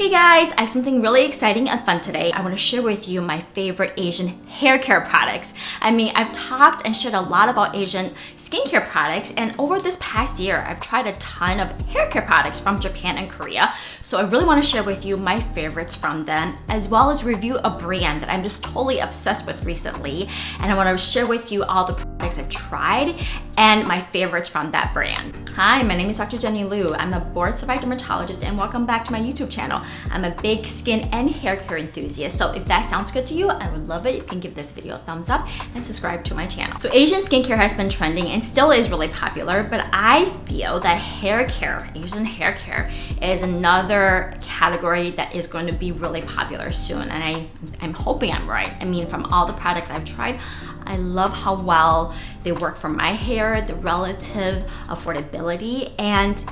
Hey guys, I have something really exciting and fun today. I want to share with you my favorite Asian hair care products. I mean, I've talked and shared a lot about Asian skincare products, and over this past year, I've tried a ton of hair care products from Japan and Korea. So I really want to share with you my favorites from them, as well as review a brand that I'm just totally obsessed with recently. And I want to share with you all the products I've tried and my favorites from that brand. Hi, my name is Dr. Jenny Liu. I'm a board-certified dermatologist, and welcome back to my YouTube channel. I'm a big skin and hair care enthusiast, so if that sounds good to you, I would love it. You can give this video a thumbs up and subscribe to my channel. So Asian skincare has been trending and still is really popular, but I feel that hair care, Asian hair care, is another category that is going to be really popular soon, and I'm hoping I'm right. I mean, from all the products I've tried, I love how well they work for my hair, the relative affordability, and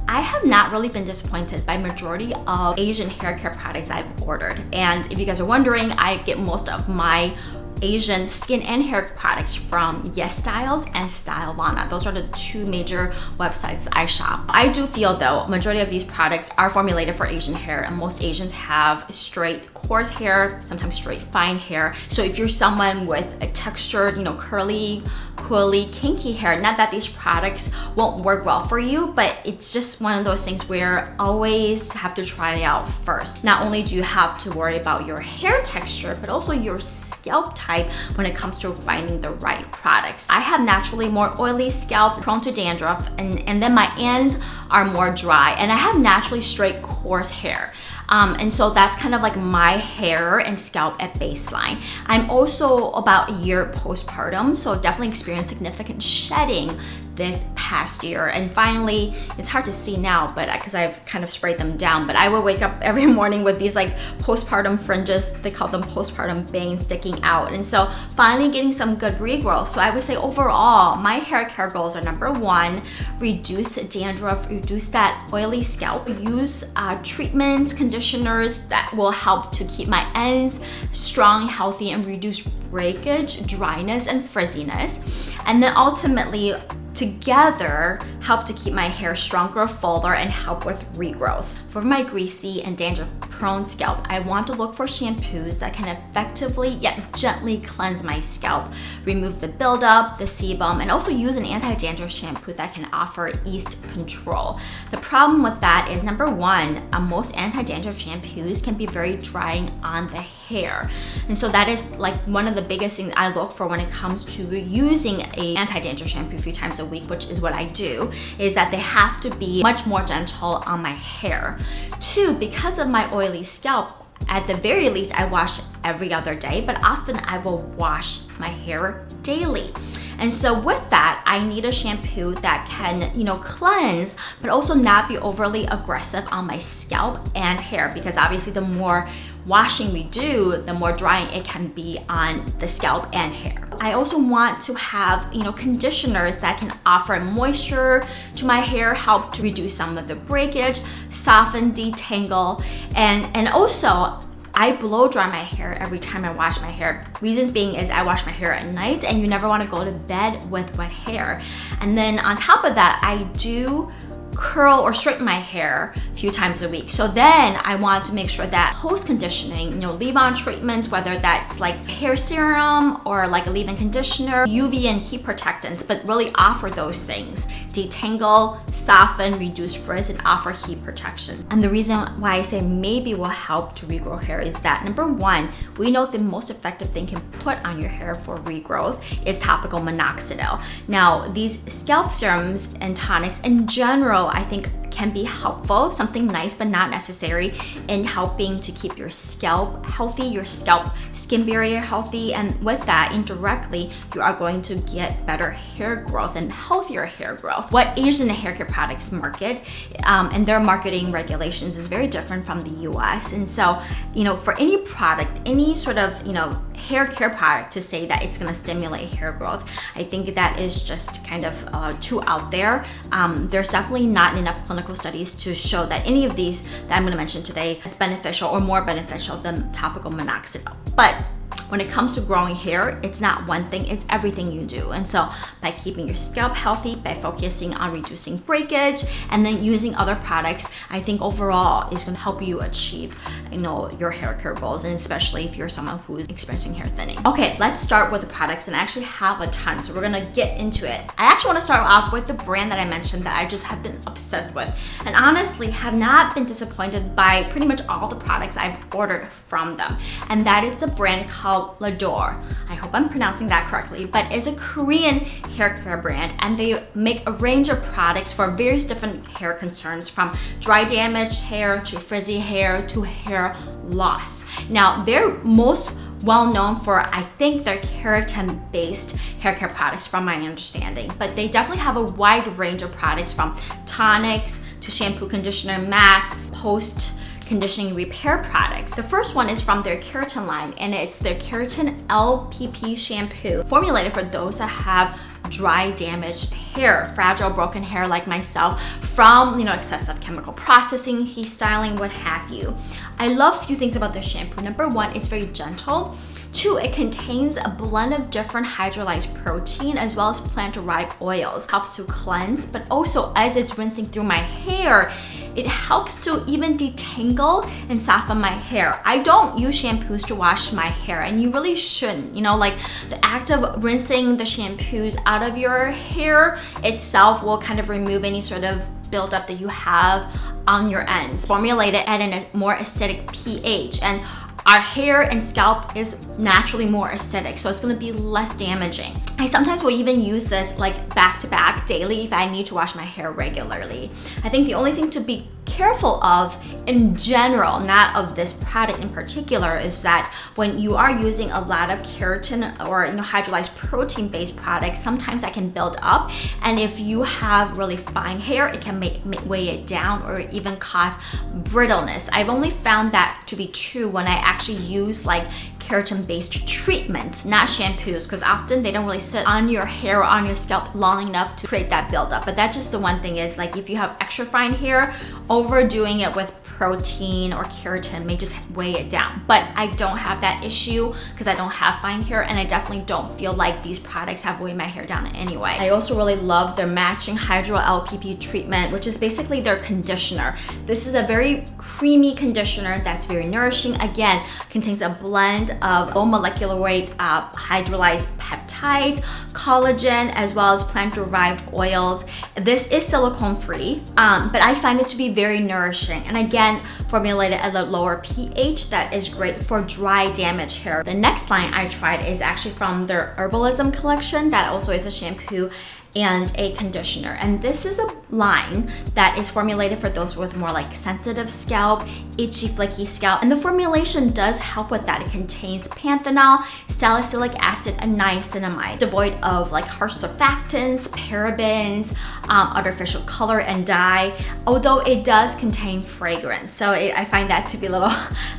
I have not really been disappointed by majority of Asian hair care products I've ordered. And if you guys are wondering, I get most of my Asian skin and hair products from Yes Styles and Stylewana. Those are the two major websites I shop. I do feel though, majority of these products are formulated for Asian hair, and most Asians have straight coarse hair, sometimes straight fine hair. So if you're someone with a textured, curly, coily, kinky hair, not that these products won't work well for you, but it's just one of those things where always have to try it out first. Not only do you have to worry about your hair texture, but also your scalp type when it comes to finding the right products. I have naturally more oily scalp, prone to dandruff, and then my ends are more dry, and I have naturally straight coarse hair. And so that's kind of like my hair and scalp at baseline. I'm also about a year postpartum, so definitely experienced significant shedding this past year. And finally, it's hard to see now, but because I've kind of sprayed them down, but I will wake up every morning with these like postpartum fringes, they call them postpartum bangs, sticking out. And so finally getting some good regrowth. So I would say overall, my hair care goals are: number one, reduce dandruff, reduce that oily scalp, use treatments, conditioners that will help to keep my ends strong, healthy, and reduce breakage, dryness, and frizziness. And then ultimately, together help to keep my hair stronger, fuller, and help with regrowth. For my greasy and dandruff-prone scalp, I want to look for shampoos that can effectively yet gently cleanse my scalp, remove the buildup, the sebum, and also use an anti-dandruff shampoo that can offer yeast control. The problem with that is, number one, most anti-dandruff shampoos can be very drying on the hair. And so that is like one of the biggest things I look for when it comes to using an anti-dandruff shampoo a few times a week, which is what I do, is that they have to be much more gentle on my hair. Two, because of my oily scalp, at the very least, I wash every other day, but often I will wash my hair daily. And so with that, I need a shampoo that can, cleanse, but also not be overly aggressive on my scalp and hair, because obviously the more washing we do, the more drying it can be on the scalp and hair. I also want to have, conditioners that can offer moisture to my hair, help to reduce some of the breakage, soften, detangle, and also I blow dry my hair every time I wash my hair. Reasons being is I wash my hair at night, and you never want to go to bed with wet hair. And then on top of that, I do curl or straighten my hair a few times a week. So then I want to make sure that post-conditioning, leave-on treatments, whether that's like hair serum or like a leave-in conditioner, UV and heat protectants, but really offer those things: detangle, soften, reduce frizz, and offer heat protection. And the reason why I say maybe will help to regrow hair is that, number one, we know the most effective thing you can put on your hair for regrowth is topical minoxidil. Now, these scalp serums and tonics in general, I think, can be helpful, something nice but not necessary, in helping to keep your scalp healthy, your scalp skin barrier healthy, and with that, indirectly, you are going to get better hair growth and healthier hair growth. What Asian hair care products market and their marketing regulations is very different from the US. And so, for any product, any sort of, hair care product to say that it's going to stimulate hair growth, I think that is just kind of too out there. There's definitely not enough clinical studies to show that any of these that I'm going to mention today is beneficial or more beneficial than topical minoxidil. But when it comes to growing hair, it's not one thing, it's everything you do. And so by keeping your scalp healthy, by focusing on reducing breakage, and then using other products, I think overall is going to help you achieve, your hair care goals, and especially if you're someone who's experiencing hair thinning. Okay, let's start with the products, and I actually have a ton, so we're gonna get into it. I actually want to start off with the brand that I mentioned that I just have been obsessed with, and honestly have not been disappointed by pretty much all the products I've ordered from them, and that is the brand called Lador. I hope I'm pronouncing that correctly, but it's a Korean hair care brand, and they make a range of products for various different hair concerns, from dry damaged hair to frizzy hair to hair loss. Now, they're most well known for, I think, their keratin based hair care products from my understanding, but they definitely have a wide range of products, from tonics to shampoo, conditioner, masks, post conditioning repair products. The first one is from their keratin line, and it's their Keratin LPP shampoo, formulated for those that have dry damaged hair, fragile broken hair like myself, from excessive chemical processing, heat styling, what have you. I love a few things about this shampoo. Number one, it's very gentle. Two, it contains a blend of different hydrolyzed protein as well as plant-derived oils. Helps to cleanse, but also as it's rinsing through my hair, it helps to even detangle and soften my hair. I don't use shampoos to wash my hair, and you really shouldn't. Like the act of rinsing the shampoos out of your hair itself will kind of remove any sort of buildup that you have on your ends. Formulated at a more acidic pH, and our hair and scalp is naturally more acidic, so it's going to be less damaging. I sometimes will even use this like back to back daily if I need to wash my hair regularly. I think the only thing to be careful of in general, not of this product in particular, is that when you are using a lot of keratin or hydrolyzed protein based products, sometimes that can build up, and if you have really fine hair, it can weigh it down or even cause brittleness. I've only found that to be true when I actually use like keratin based treatments, not shampoos, because often they don't really sit on your hair or on your scalp long enough to create that buildup. But that's just the one thing, is like if you have extra fine hair, overdoing it with protein or keratin may just weigh it down. But I don't have that issue because I don't have fine hair, and I definitely don't feel like these products have weighed my hair down anyway. I also really love their matching Hydro LPP treatment, which is basically their conditioner. This is a very creamy conditioner that's very nourishing. Again, contains a blend of low molecular weight hydrolyzed peptides, collagen, as well as plant-derived oils. This is silicone free, but I find it to be very nourishing, and again, formulated at a lower pH that is great for dry damaged hair. The next line I tried is actually from their Herbalism collection, that also is a shampoo and a conditioner, and this is a line that is formulated for those with more like sensitive scalp, itchy, flaky scalp, and the formulation does help with that. It contains panthenol, salicylic acid, and niacinamide, devoid of like harsh surfactants, parabens, artificial color and dye, although it does contain fragrance, so I find that to be a little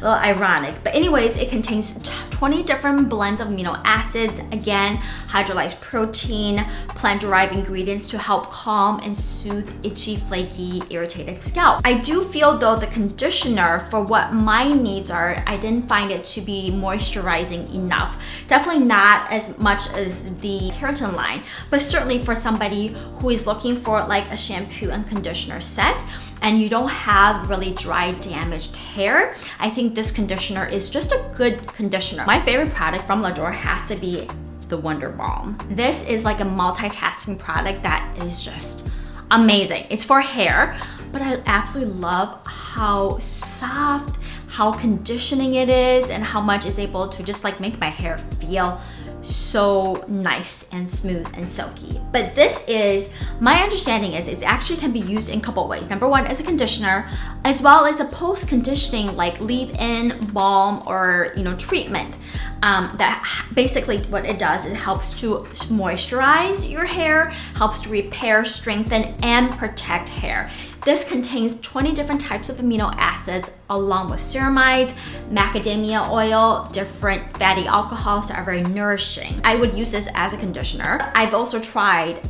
ironic. But anyways, it contains 20 different blends of amino acids, again, hydrolyzed protein, plant-derived ingredients to help calm and soothe itchy, flaky, irritated scalp. I do feel though the conditioner, for what my needs are, I didn't find it to be moisturizing enough. Definitely not as much as the keratin line, but certainly for somebody who is looking for like a shampoo and conditioner set, and you don't have really dry, damaged hair, I think this conditioner is just a good conditioner. My favorite product from Lador has to be the Wonder Balm. This is like a multitasking product that is just amazing. It's for hair, but I absolutely love how soft, how conditioning it is, and how much it's able to just like make my hair feel so nice and smooth and silky. But this is, my understanding is, it actually can be used in a couple ways. Number one, as a conditioner, as well as a post-conditioning like leave-in balm or treatment. That basically what it does, it helps to moisturize your hair, helps to repair, strengthen, and protect hair. This contains 20 different types of amino acids along with ceramides, macadamia oil, different fatty alcohols that are very nourishing. I would use this as a conditioner. I've also tried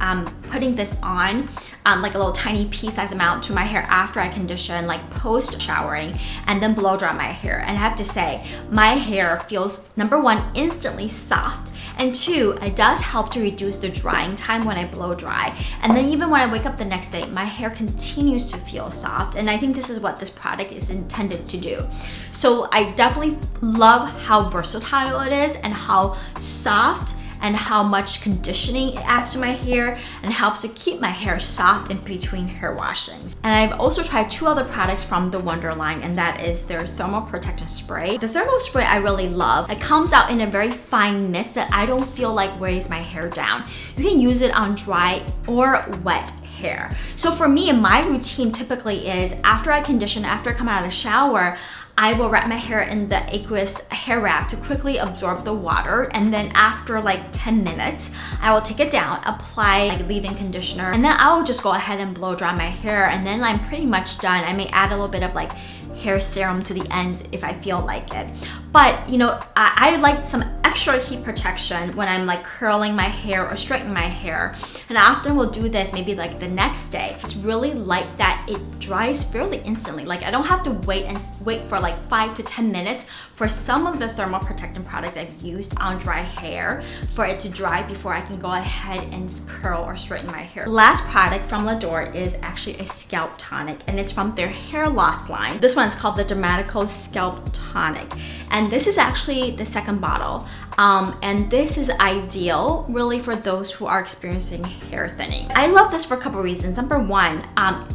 putting this on like a little tiny pea-sized amount to my hair after I condition, like post showering, and then blow dry my hair. And I have to say, my hair feels, number one, instantly soft, and two, it does help to reduce the drying time when I blow dry. And then even when I wake up the next day, my hair continues to feel soft. And I think this is what this product is intended to do. So I definitely love how versatile it is and how soft and how much conditioning it adds to my hair and helps to keep my hair soft in between hair washings. And I've also tried 2 other products from the Wonder line, and that is their Thermal Protectant Spray. The Thermal Spray I really love. It comes out in a very fine mist that I don't feel like weighs my hair down. You can use it on dry or wet hair. So for me, my routine typically is after I condition, after I come out of the shower, I will wrap my hair in the aqueous hair wrap to quickly absorb the water, and then after like 10 minutes, I will take it down, apply like leave-in conditioner, and then I will just go ahead and blow dry my hair, and then I'm pretty much done. I may add a little bit of like hair serum to the end if I feel like it. But you know, I like some extra heat protection when I'm like curling my hair or straightening my hair, and I often will do this maybe like the next day. It's really light that it dries fairly instantly. Like I don't have to wait for like 5 to 10 minutes for some of the thermal protectant products I've used on dry hair for it to dry before I can go ahead and curl or straighten my hair. The last product from Lador is actually a scalp tonic, and it's from their hair loss line. This one's called the Dermatologist Scalp Tonic, and this is actually the second bottle. And this is ideal really for those who are experiencing hair thinning. I love this for a couple reasons. Number one,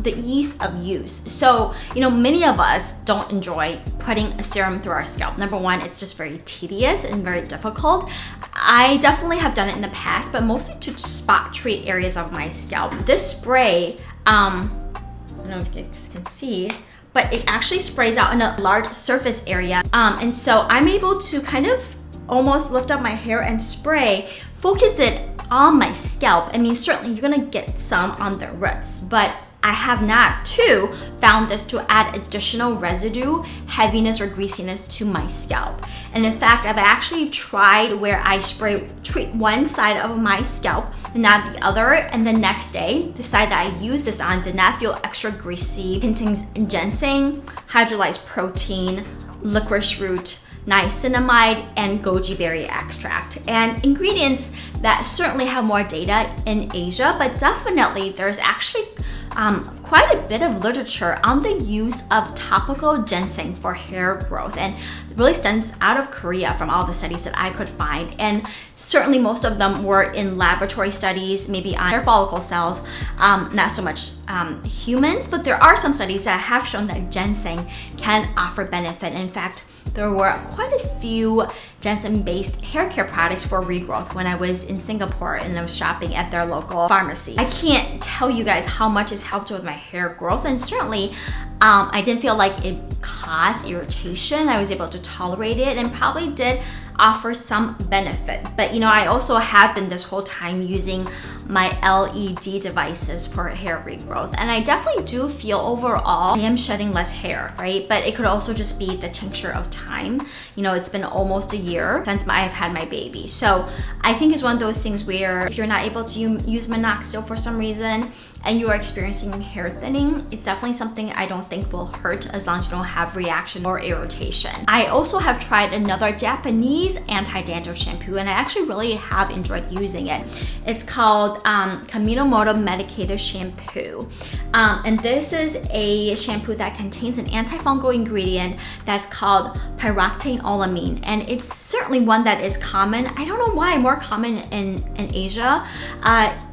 the ease of use. So, you know, many of us don't enjoy putting a serum through our scalp. Number one, it's just very tedious and very difficult. I definitely have done it in the past, but mostly to spot treat areas of my scalp. This spray, I don't know if you guys can see, but it actually sprays out in a large surface area. And so I'm able to kind of almost lift up my hair and spray, focus it on my scalp. I mean, certainly you're gonna get some on the roots, but I have not too found this to add additional residue, heaviness, or greasiness to my scalp. And in fact, I've actually tried where I treat one side of my scalp and not the other, and the next day, the side that I used this on did not feel extra greasy. It contains ginseng, hydrolyzed protein, licorice root, niacinamide, and goji berry extract, and ingredients that certainly have more data in Asia, but definitely there's actually quite a bit of literature on the use of topical ginseng for hair growth, and it really stems out of Korea from all the studies that I could find. And certainly most of them were in laboratory studies, maybe on hair follicle cells, not so much humans, but there are some studies that have shown that ginseng can offer benefit. In fact, there were quite a few ginseng-based hair care products for regrowth when I was in Singapore and I was shopping at their local pharmacy. I can't tell you guys how much it's helped with my hair growth, and certainly I didn't feel like it caused irritation. I was able to tolerate it and probably did offer some benefit. But you know, I also have been this whole time using my LED devices for hair regrowth, and I definitely do feel overall I am shedding less hair, right? But it could also just be the tincture of time. You know, it's been almost a year since I've had my baby, so I think it's one of those things where if you're not able to use minoxidil for some reason and you are experiencing hair thinning, it's definitely something I don't think will hurt as long as you don't have reaction or irritation. I also have tried another Japanese anti-dandruff shampoo, and I actually really have enjoyed using it. It's called Kaminomoto medicated shampoo, and this is a shampoo that contains an antifungal ingredient that's called pyroxatenolamine, and it's certainly one that is common. I don't know why more common in Asia.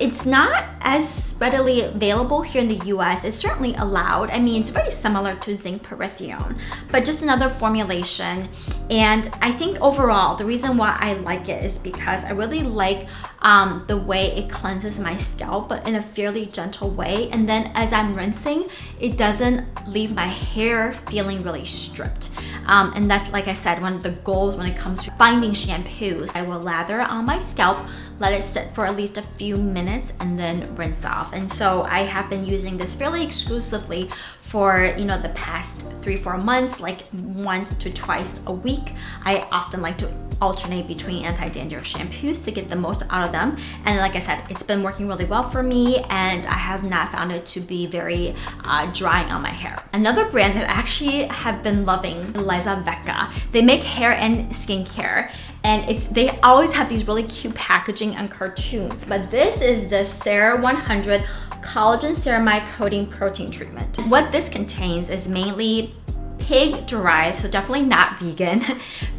It's not as readily available here in the US. It's certainly allowed. I mean, it's very similar to zinc pyrithione, but just another formulation. And I think overall, the reason why I like it is because I really like the way it cleanses my scalp, but in a fairly gentle way. And then as I'm rinsing, it doesn't leave my hair feeling really stripped. And that's, like I said, one of the goals when it comes to finding shampoos. I will lather on my scalp, let it sit for at least a few minutes, and then rinse off. And so I have been using this fairly exclusively for, you know, the past 3-4 months, like 1 to twice a week. I often like to alternate between anti-dandruff shampoos to get the most out of them. And like I said, it's been working really well for me, and I have not found it to be very drying on my hair. Another brand that I actually have been loving, Elizavecca. They make hair and skincare, and they always have these really cute packaging and cartoons. But this is the Sarah 100 Collagen Ceramide Coating Protein Treatment. What this contains is mainly pig-derived, so definitely not vegan,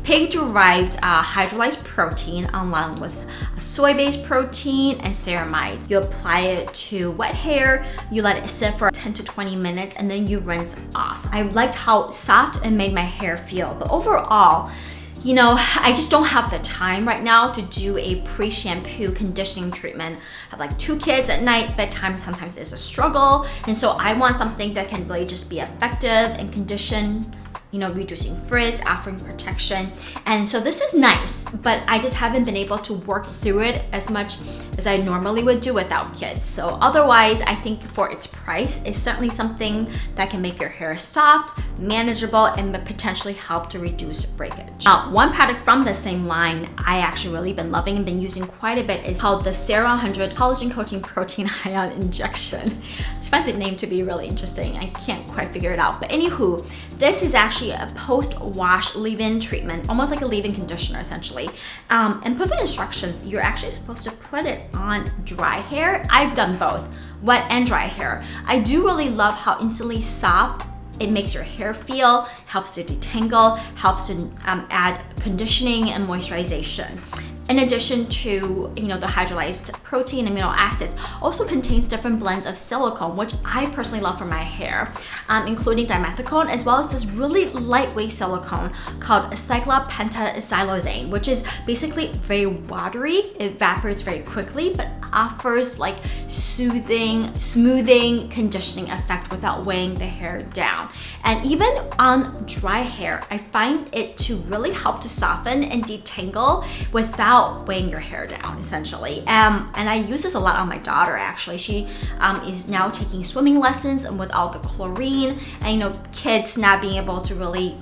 pig-derived hydrolyzed protein along with soy-based protein and ceramide. You apply it to wet hair, you let it sit for 10 to 20 minutes, and then you rinse off. I liked how soft it made my hair feel, but overall, you know, I just don't have the time right now to do a pre-shampoo conditioning treatment. I have like 2 kids at night, bedtime sometimes is a struggle. And so I want something that can really just be effective and condition, you know, reducing frizz, offering protection. And so this is nice, but I just haven't been able to work through it as much as I normally would do without kids. So otherwise, I think for its price, it's certainly something that can make your hair soft, manageable, and potentially help to reduce breakage. Now, one product from the same line I actually really been loving and been using quite a bit is called the Sarah 100 Collagen Coating Protein Ion Injection. I just find the name to be really interesting. I can't quite figure it out. But anywho, this is actually a post-wash leave-in treatment, almost like a leave-in conditioner essentially. And per the instructions, you're actually supposed to put it on dry hair. I've done both, wet and dry hair. I do really love how instantly soft it makes your hair feel, helps to detangle, helps to add conditioning and moisturization. In addition to, you know, the hydrolyzed protein amino acids, also contains different blends of silicone, which I personally love for my hair, including dimethicone, as well as this really lightweight silicone called cyclopentasiloxane, which is basically very watery. It evaporates very quickly, but offers like soothing, smoothing, conditioning effect without weighing the hair down. And even on dry hair, I find it to really help to soften and detangle without weighing your hair down, essentially. And I use this a lot on my daughter, actually. She is now taking swimming lessons, and with all the chlorine and, you know, kids not being able to really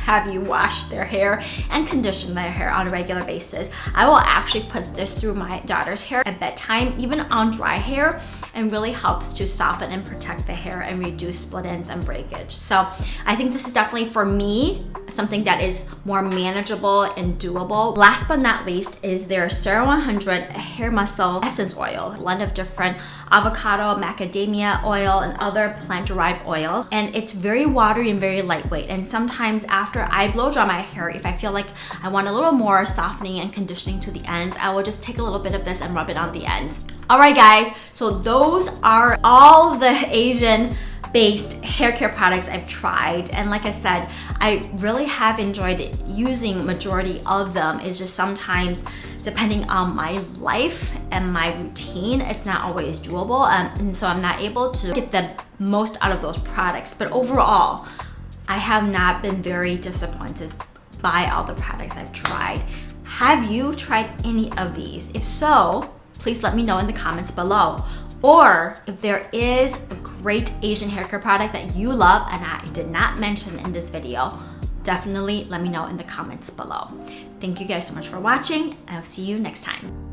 have you wash their hair and condition their hair on a regular basis, I will actually put this through my daughter's hair at bedtime, even on dry hair, and really helps to soften and protect the hair and reduce split ends and breakage. So I think this is definitely, for me, something that is more manageable and doable. Last but not least is their Sarah 100 Hair Muscle Essence Oil, a blend of different avocado, macadamia oil, and other plant-derived oils. And it's very watery and very lightweight. And sometimes after I blow dry my hair, if I feel like I want a little more softening and conditioning to the ends, I will just take a little bit of this and rub it on the ends. All right, guys, so those are all the Asian-based hair care products I've tried. And like I said, I really have enjoyed using majority of them. It's just sometimes, depending on my life and my routine, it's not always doable. And so I'm not able to get the most out of those products. But overall, I have not been very disappointed by all the products I've tried. Have you tried any of these? If so, please let me know in the comments below. Or if there is a great Asian hair care product that you love and I did not mention in this video, definitely let me know in the comments below. Thank you guys so much for watching, and I'll see you next time.